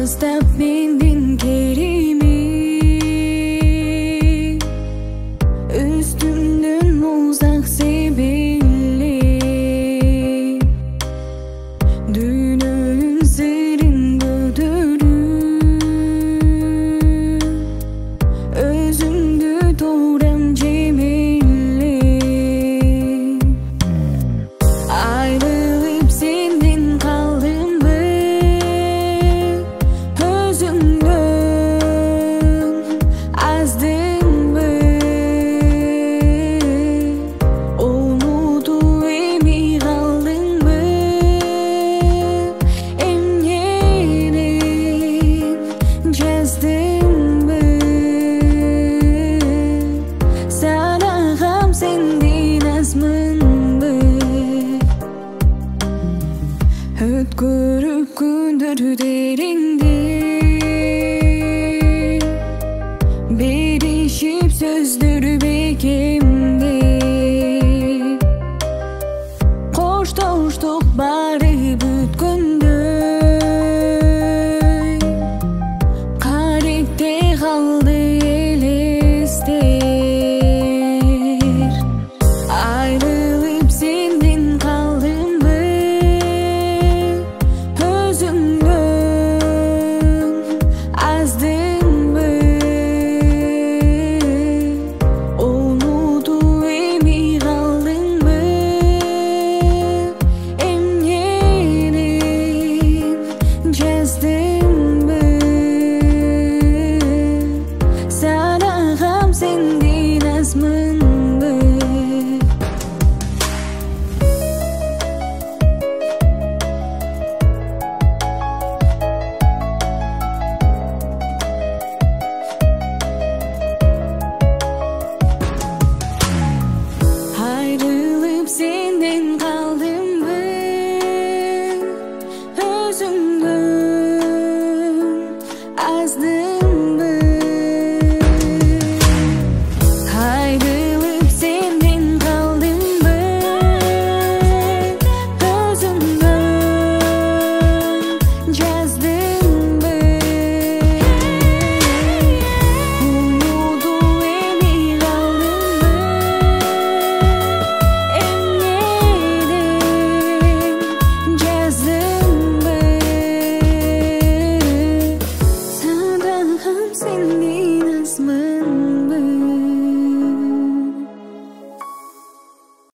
Алыстап менден керемет, Үстүмдөн муздак себелеп, Дүйнөнүн сырын көтөрүп, Өзүмдү турам жемелеп, Айрылып сенден калдымбы, Өзүңдөн аздымбы, Унутуп эми калдыңбы, Эмнеден жаздымбы, Садагам сенден азмынбы, Өткөрүп күндөр дереңде, беришип сөздөр бекемде, коштоштук барып өткөндөй, каректе калды элестер. Айрылып сенден калдымбы, Өзүңдөн аздымбы, Унутуп эми калдыңбы, Эмнеден жаздымбы, Садагам сенден азмынбы. Айрылып сенден калдымбы, Өзүңдөн аздымбы. Айрылып сенден калдымбы, Өзүңдөн жаздымбы, Унутуп эми калдыңбы, Эмнеден жаздымбы, Садагам сенден